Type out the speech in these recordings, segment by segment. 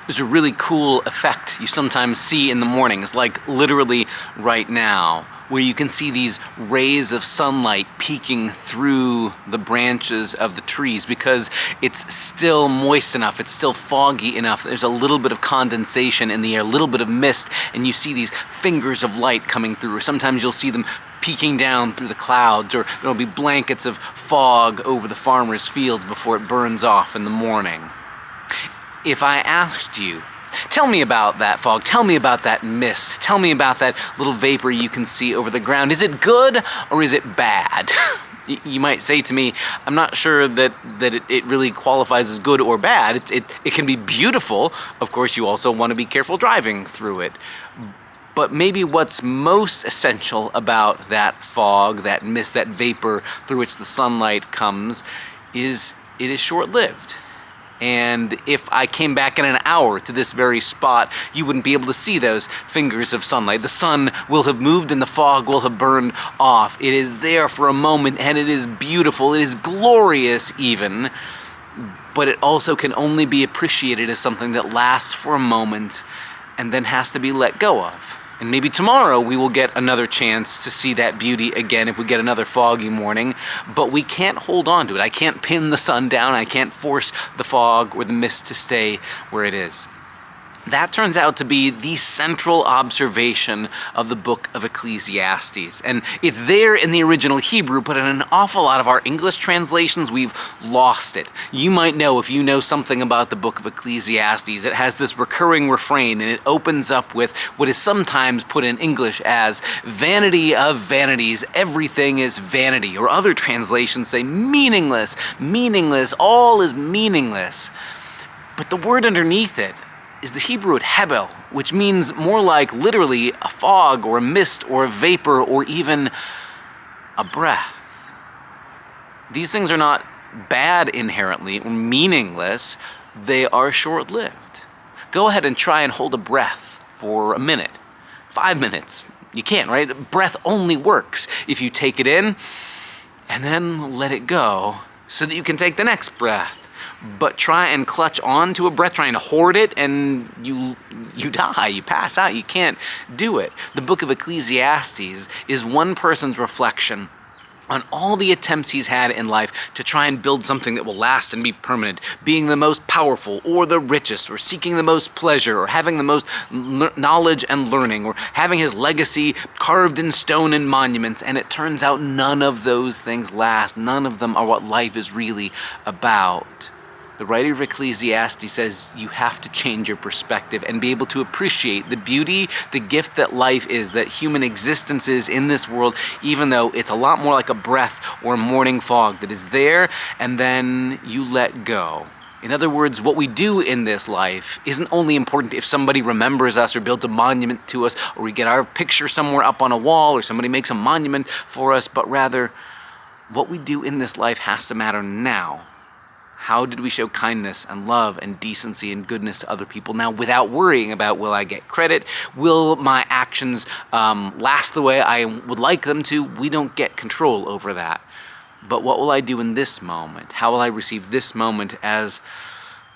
There's a really cool effect you sometimes see in the mornings, like literally right now, where you can see these rays of sunlight peeking through the branches of the trees because it's still moist enough, it's still foggy enough, there's a little bit of condensation in the air, a little bit of mist, and you see these fingers of light coming through. Or sometimes you'll see them peeking down through the clouds, or there'll be blankets of fog over the farmer's field before it burns off in the morning. If I asked you, tell me about that fog, tell me about that mist, tell me about that little vapor you can see over the ground. Is it good or is it bad? You might say to me, I'm not sure that it really qualifies as good or bad. It can be beautiful. Of course, you also want to be careful driving through it. But maybe what's most essential about that fog, that mist, that vapor through which the sunlight comes is it is short-lived. And if I came back in an hour to this very spot, you wouldn't be able to see those fingers of sunlight. The sun will have moved and the fog will have burned off. It is there for a moment and it is beautiful. It is glorious even. But it also can only be appreciated as something that lasts for a moment and then has to be let go of. And maybe tomorrow we will get another chance to see that beauty again if we get another foggy morning, but we can't hold on to it. I can't pin the sun down. I can't force the fog or the mist to stay where it is. That turns out to be the central observation of the book of Ecclesiastes. And it's there in the original Hebrew, but in an awful lot of our English translations, we've lost it. You might know, if you know something about the book of Ecclesiastes, it has this recurring refrain, and it opens up with what is sometimes put in English as vanity of vanities, everything is vanity. Or other translations say meaningless, meaningless, all is meaningless. But the word underneath it is the Hebrew word hebel, which means more like literally a fog or a mist or a vapor or even a breath. These things are not bad inherently or meaningless, they are short-lived. Go ahead and try and hold a breath for a minute, 5 minutes. You can't, right? Breath only works if you take it in and then let it go so that you can take the next breath. But try and clutch on to a breath, trying to hoard it, and you die, you pass out, you can't do it. The book of Ecclesiastes is one person's reflection on all the attempts he's had in life to try and build something that will last and be permanent, being the most powerful or the richest, or seeking the most pleasure, or having the most knowledge and learning, or having his legacy carved in stone and monuments. And it turns out none of those things last. None of them are what life is really about. The writer of Ecclesiastes says you have to change your perspective and be able to appreciate the beauty, the gift that life is, that human existence is in this world, even though it's a lot more like a breath or a morning fog that is there and then you let go. In other words, what we do in this life isn't only important if somebody remembers us or builds a monument to us, or we get our picture somewhere up on a wall, or somebody makes a monument for us, but rather what we do in this life has to matter now. How did we show kindness and love and decency and goodness to other people now without worrying about, will I get credit? Will my actions last the way I would like them to? We don't get control over that. But what will I do in this moment? How will I receive this moment as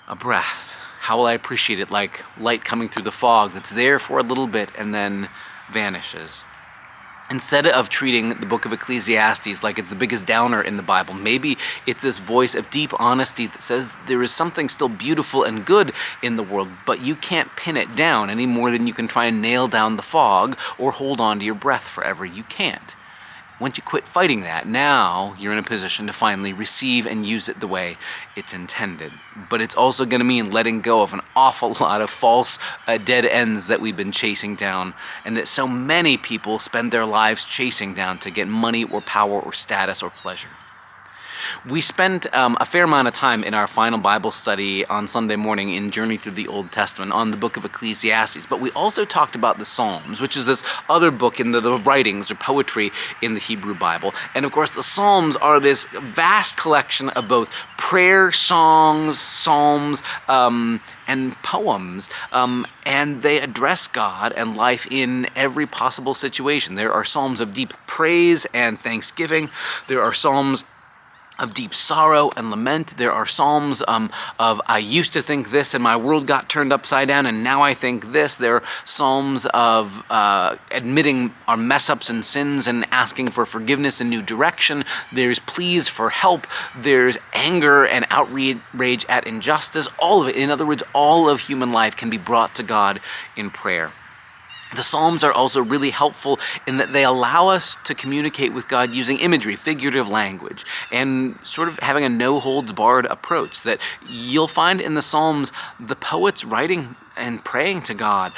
a breath? How will I appreciate it like light coming through the fog that's there for a little bit and then vanishes? Instead of treating the book of Ecclesiastes like it's the biggest downer in the Bible, maybe it's this voice of deep honesty that says there is something still beautiful and good in the world, but you can't pin it down any more than you can try and nail down the fog or hold on to your breath forever. You can't. Once you quit fighting that, now you're in a position to finally receive and use it the way it's intended. But it's also going to mean letting go of an awful lot of false dead ends that we've been chasing down, and that so many people spend their lives chasing down to get money or power or status or pleasure. We spent a fair amount of time in our final Bible study on Sunday morning in Journey Through the Old Testament on the book of Ecclesiastes, but we also talked about the Psalms, which is this other book in the writings or poetry in the Hebrew Bible. And of course, the Psalms are this vast collection of both prayer, songs, psalms, and poems, and they address God and life in every possible situation. There are psalms of deep praise and thanksgiving. There are psalms of deep sorrow and lament. There are psalms of I used to think this and my world got turned upside down and now I think this. There are psalms of admitting our mess ups and sins and asking for forgiveness and new direction. There's pleas for help. There's anger and outrage at injustice. All of it, in other words, all of human life can be brought to God in prayer. The Psalms are also really helpful in that they allow us to communicate with God using imagery, figurative language, and sort of having a no-holds-barred approach that you'll find in the Psalms. The poets writing and praying to God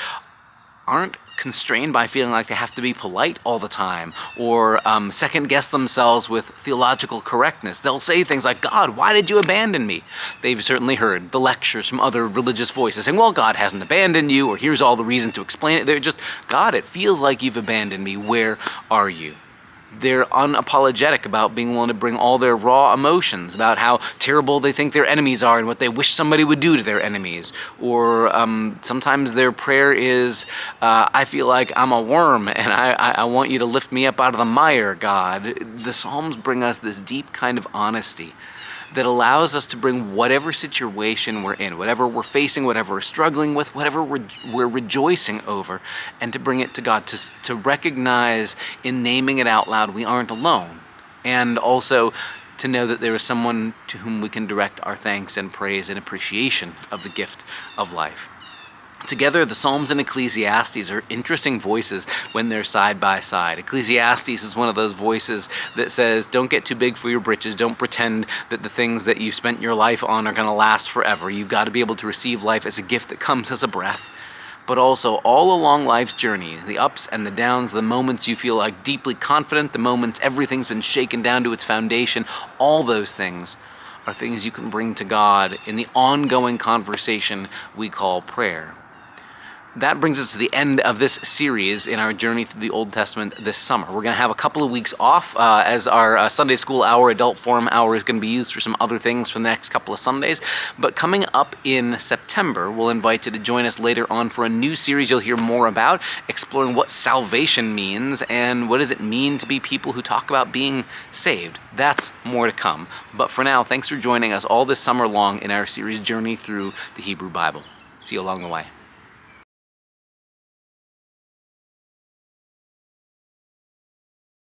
aren't constrained by feeling like they have to be polite all the time or second-guess themselves with theological correctness. They'll say things like, God, why did you abandon me? They've certainly heard the lectures from other religious voices saying, well, God hasn't abandoned you, or here's all the reason to explain it. They're just, God, it feels like you've abandoned me. Where are you? They're unapologetic about being willing to bring all their raw emotions about how terrible they think their enemies are and what they wish somebody would do to their enemies. Or sometimes their prayer is, I feel like I'm a worm and I want you to lift me up out of the mire, God. The Psalms bring us this deep kind of honesty that allows us to bring whatever situation we're in, whatever we're facing, whatever we're struggling with, whatever we're rejoicing over, and to bring it to God, to recognize in naming it out loud we aren't alone, and also to know that there is someone to whom we can direct our thanks and praise and appreciation of the gift of life. Together, the Psalms and Ecclesiastes are interesting voices when they're side by side. Ecclesiastes is one of those voices that says, don't get too big for your britches. Don't pretend that the things that you spent your life on are going to last forever. You've got to be able to receive life as a gift that comes as a breath. But also, all along life's journey, the ups and the downs, the moments you feel like deeply confident, the moments everything's been shaken down to its foundation, all those things are things you can bring to God in the ongoing conversation we call prayer. That brings us to the end of this series in our journey through the Old Testament this summer. We're going to have a couple of weeks off as our Sunday school hour, adult forum hour, is going to be used for some other things for the next couple of Sundays. But coming up in September, we'll invite you to join us later on for a new series you'll hear more about, exploring what salvation means and what does it mean to be people who talk about being saved. That's more to come. But for now, thanks for joining us all this summer long in our series Journey Through the Hebrew Bible. See you along the way.